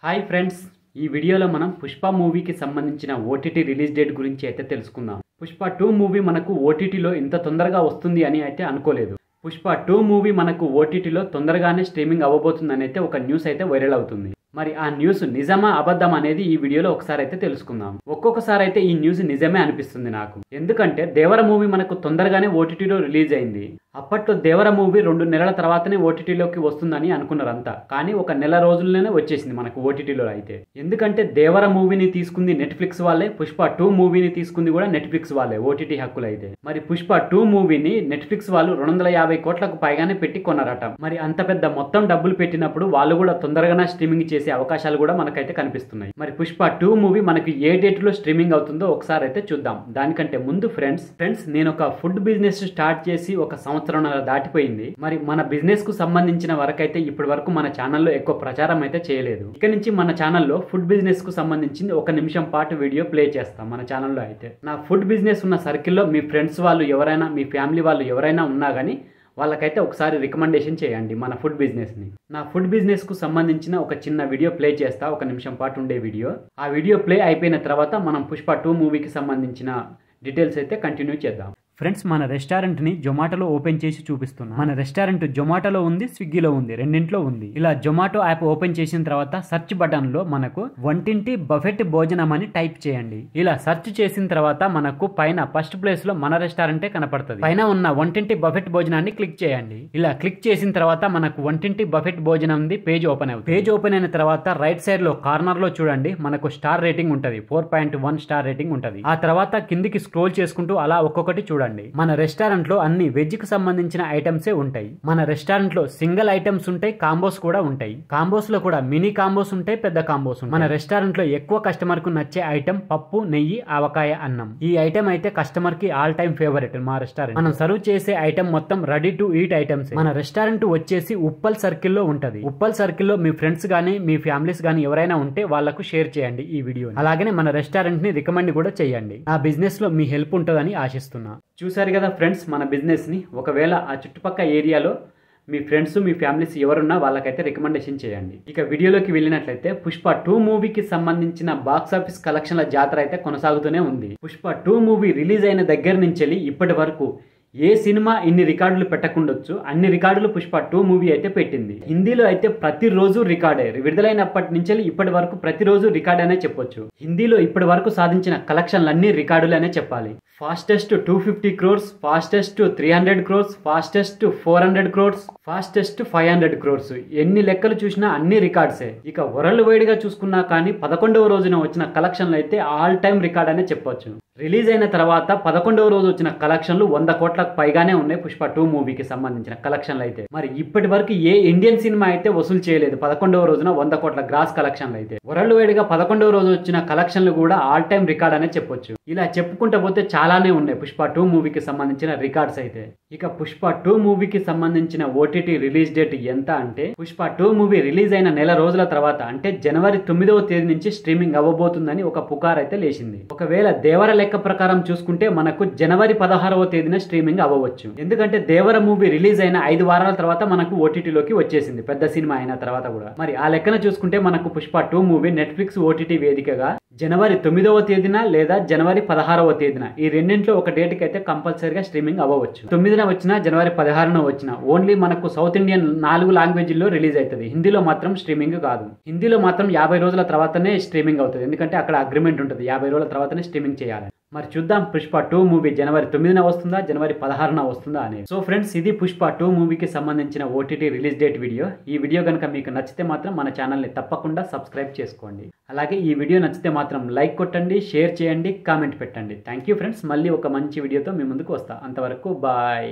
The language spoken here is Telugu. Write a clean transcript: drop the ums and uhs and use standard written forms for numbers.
హాయ్ ఫ్రెండ్స్, ఈ వీడియోలో మనం పుష్ప మూవీకి సంబంధించిన ఓటీటీ రిలీజ్ డేట్ గురించి అయితే తెలుసుకుందాం. పుష్ప 2 మూవీ మనకు ఓటీటీలో ఇంత తొందరగా వస్తుంది అని అయితే అనుకోలేదు. పుష్ప 2 మూవీ మనకు ఓటీటీలో తొందరగానే స్ట్రీమింగ్ అవ్వబోతుందని అయితే ఒక న్యూస్ అయితే వైరల్ అవుతుంది. మరి ఆ న్యూస్ నిజమా అబద్ధం అనేది ఈ వీడియోలో ఒకసారి అయితే తెలుసుకుందాం. ఒక్కొక్కసారి అయితే ఈ న్యూస్ నిజమే అనిపిస్తుంది నాకు. ఎందుకంటే దేవర మూవీ మనకు తొందరగానే ఓటీటీలో రిలీజ్ అయింది. అప్పట్లో దేవర మూవీ 2 నెలల తర్వాతనే ఓటీటీలోకి వస్తుందని అనుకున్నారంతా. కానీ ఒక నెల రోజుల్లోనే వచ్చేసింది మనకు ఓటీటీలో అయితే. ఎందుకంటే దేవర మూవీని తీసుకుంది నెట్ఫ్లిక్స్ వాళ్ళే, పుష్ప 2 మూవీని తీసుకుంది కూడా నెట్ఫ్లిక్స్ వాళ్ళే ఓటీటీ హక్కులు అయితే. మరి పుష్ప 2 మూవీని నెట్ఫ్లిక్స్ వాళ్ళు 250 కోట్లకు పైగానే పెట్టి కొన్నారట. మరి అంత పెద్ద మొత్తం డబ్బులు పెట్టినప్పుడు వాళ్ళు కూడా తొందరగానే స్ట్రీమింగ్ చేసే అవకాశాలు కూడా మనకైతే కనిపిస్తున్నాయి. మరి పుష్ప 2 మూవీ మనకి ఏ డేట్ లో స్ట్రీమింగ్ అవుతుందో ఒకసారి అయితే చూద్దాం. దానికంటే ముందు ఫ్రెండ్స్ నేను ఒక ఫుడ్ బిజినెస్ స్టార్ట్ చేసి ఒక సంవత్సరం దాటిపోయింది. మరి మన బిజినెస్ కు సంబంధించిన వరకైతే ఇప్పటి వరకు మన ఛానల్లో ఎక్కువ ప్రచారం అయితే చేయలేదు. ఇక నుంచి మన ఛానల్లో ఫుడ్ బిజినెస్ కు సంబంధించింది 1 నిమిషం పాటు వీడియో ప్లే చేస్తాం మన ఛానల్లో అయితే. నా ఫుడ్ బిజినెస్ ఉన్న సర్కిల్లో మీ ఫ్రెండ్స్ వాళ్ళు ఎవరైనా, మీ ఫ్యామిలీ వాళ్ళు ఎవరైనా ఉన్నా కానీ వాళ్ళకైతే ఒకసారి రికమెండేషన్ చేయండి మన ఫుడ్ బిజినెస్ని. నా ఫుడ్ బిజినెస్కు సంబంధించిన ఒక చిన్న వీడియో ప్లే చేస్తా, 1 నిమిషం పాటు ఉండే వీడియో. ఆ వీడియో ప్లే అయిపోయిన తర్వాత మనం పుష్ప 2 మూవీకి సంబంధించిన డీటెయిల్స్ అయితే కంటిన్యూ చేద్దాం. ఫ్రెండ్స్, మన రెస్టారెంట్ని జొమాటోలో ఓపెన్ చేసి చూపిస్తున్నాం. మన రెస్టారెంట్ జొమాటోలో ఉంది, స్విగ్గీలో ఉంది, రెండింట్లో ఉంది. ఇలా జొమాటో యాప్ ఓపెన్ చేసిన తర్వాత సెర్చ్ బటన్ లో మనకు వంటింటి బఫెట్ భోజనం అని టైప్ చేయండి. ఇలా సెర్చ్ చేసిన తర్వాత మనకు పైన ఫస్ట్ ప్లేస్ లో మన రెస్టారెంటే కనపడుతుంది. పైన ఉన్న వంటింటి బఫెట్ భోజనాన్ని క్లిక్ చేయండి. ఇలా క్లిక్ చేసిన తర్వాత మనకు వంటింటి బఫెట్ భోజనం పేజ్ ఓపెన్ అవుతుంది. పేజ్ ఓపెన్ అయిన తర్వాత రైట్ సైడ్ లో కార్నర్ లో చూడండి, మనకు స్టార్ రేటింగ్ ఉంటది, 4.1 స్టార్ రేటింగ్ ఉంటది. ఆ తర్వాత కిందికి స్క్రోల్ చేసుకుంటూ అలా ఒక్కొక్కటి చూడండి. మన రెస్టారెంట్ లో అన్ని వెజ్ కి సంబంధించిన ఐటమ్సే ఉంటాయి. మన రెస్టారెంట్ లో సింగిల్ ఐటమ్స్ ఉంటాయి, కాంబోస్ కూడా ఉంటాయి. కాంబోస్ లో కూడా మినీ కాంబోస్ ఉంటాయి, పెద్ద కాంబోస్ ఉంటాయి. మన రెస్టారెంట్ లో ఎక్కువ కస్టమర్ కు నచ్చే ఐటమ్ పప్పు, నెయ్యి, ఆవకాయ, అన్నం. ఈ ఐటమ్ అయితే కస్టమర్ కి ఆల్ టైమ్ ఫేవరెట్. మా రెస్టారెంట్ మనం సర్వ్ చేసే ఐటమ్ మొత్తం రెడీ టు ఈట్ ఐటమ్స్. మన రెస్టారెంట్ వచ్చేసి ఉప్పల్ సర్కిల్ లో ఉంటది. ఉప్పల్ సర్కిల్ లో మీ ఫ్రెండ్స్ గానీ, మీ ఫ్యామిలీస్ గానీ ఎవరైనా ఉంటే వాళ్లకు షేర్ చేయండి ఈ వీడియో. అలాగే మన రెస్టారెంట్ ని రికమెండ్ కూడా చేయండి. ఆ బిజినెస్ లో మీ హెల్ప్ ఉంటుందని ఆశిస్తున్నా. చూసారు కదా ఫ్రెండ్స్ మన బిజినెస్ని. ఒకవేళ ఆ చుట్టుపక్కల ఏరియాలో మీ ఫ్రెండ్స్, మీ ఫ్యామిలీస్ ఎవరున్నా వాళ్ళకైతే రికమెండేషన్ చేయండి. ఇక వీడియోలోకి వెళ్ళినట్లయితే పుష్ప 2 మూవీకి సంబంధించిన బాక్స్ ఆఫీస్ కలెక్షన్ల జాతర అయితే కొనసాగుతూనే ఉంది. పుష్ప 2 మూవీ రిలీజ్ అయిన దగ్గర నుంచి ఇప్పటి వరకు ఏ సినిమా ఇన్ని రికార్డులు పెట్టకుండొచ్చు, అన్ని రికార్డులు పుష్ప 2 మూవీ అయితే పెట్టింది. హిందీలో అయితే ప్రతిరోజు రికార్డే. విడుదలైనప్పటి నుంచి ఇప్పటి వరకు ప్రతిరోజు రికార్డ్ అనే చెప్పొచ్చు. హిందీలో ఇప్పటి వరకు సాధించిన కలెక్షన్లన్నీ రికార్డులనే చెప్పాలి. Fastest 250 crores, fastest 300 crores, fastest 400 crores, fastest 500 crores. ఎన్ని లెక్కలు చూసినా అన్ని రికార్డ్సే. ఇక వరల్డ్ వైడ్ గా చూసుకున్నా కానీ 11వ రోజున వచ్చిన కలెక్షన్లు అయితే ఆల్ టైమ్ రికార్డ్ అనే చెప్పొచ్చు. రిలీజ్ అయిన తర్వాత 11వ రోజు వచ్చిన కలెక్షన్లు 100 కోట్లకు పైగానే ఉన్నాయి పుష్ప 2 మూవీకి సంబంధించిన కలెక్షన్లు అయితే. మరి ఇప్పటి వరకు ఏ ఇండియన్ సినిమా అయితే వసూలు చేయలేదు 11వ రోజున 100 కోట్ల గ్రాస్ కలెక్షన్లు అయితే. వరల్డ్ వైడ్ గా 11వ రోజు వచ్చిన కలెక్షన్లు కూడా ఆల్ టైమ్ రికార్డ్ అనే చెప్పొచ్చు. ఇలా చెప్పుకుంటూ పోతే చాలానే ఉన్నాయి పుష్ప 2 మూవీకి సంబంధించిన రికార్డ్స్ అయితే. ఇక పుష్ప 2 మూవీకి సంబంధించిన ఓటీటీ రిలీజ్ డేట్ ఎంత అంటే, పుష్ప 2 మూవీ రిలీజ్ అయిన నెల రోజుల తర్వాత అంటే జనవరి 9వ తేదీ నుంచి స్ట్రీమింగ్ అవ్వబోతుందని ఒక పుకార్ అయితే లేచింది. ఒకవేళ దేవర లెక్క ప్రకారం చూసుకుంటే మనకు జనవరి 16వ తేదీన స్ట్రీమింగ్ అవ్వవచ్చు. ఎందుకంటే దేవర మూవీ రిలీజ్ అయిన 5 వారాల తర్వాత మనకు ఓటీటీలోకి వచ్చేసింది, పెద్ద సినిమా అయిన తర్వాత కూడా. మరి ఆ లెక్కన చూసుకుంటే మనకు పుష్ప 2 మూవీ నెట్ఫ్లిక్స్ ఓటీటీ వేదికగా జనవరి 9వ తేదీన లేదా జనవరి 16వ తేదీన ఈ రెండింటిలో ఒక డేట్ కి అయితే కంపల్సరీగా స్ట్రీమింగ్ అవ్వవచ్చు. 9న వచ్చినా, జనవరి 16న వచ్చినా ఓన్లీ మనకు సౌత్ ఇండియన్ 4 లాంగ్వేజ్ల్లో రిలీజ్ అవుతుంది. హిందీలో మాత్రం స్ట్రీమింగ్ కాదు. హిందీలో మాత్రం 50 రోజుల తర్వాతనే స్ట్రీమింగ్ అవుతుంది. ఎందుకంటే అక్కడ అగ్రిమెంట్ ఉంటుంది, 50 రోజుల తర్వాతనే స్ట్రీమింగ్ చేయాలి. మరి చూద్దాం పుష్ప 2 మూవీ జనవరి 9న వస్తుందా, జనవరి 16న వస్తుందా అనేది. సో ఫ్రెండ్స్, ఇది పుష్ప 2 మూవీకి సంబంధించిన ఓటీటీ రిలీజ్ డేట్ వీడియో. ఈ వీడియో కనుక మీకు నచ్చితే మాత్రం మన ఛానల్ని తప్పకుండా సబ్స్క్రైబ్ చేసుకోండి. అలాగే ఈ వీడియో నచ్చితే మాత్రం లైక్ కొట్టండి, షేర్ చేయండి, కామెంట్ పెట్టండి. Thank you friends. మళ్ళీ ఒక మంచి వీడియోతో మీ ముందుకు వస్తా. అంతవరకు బాయ్.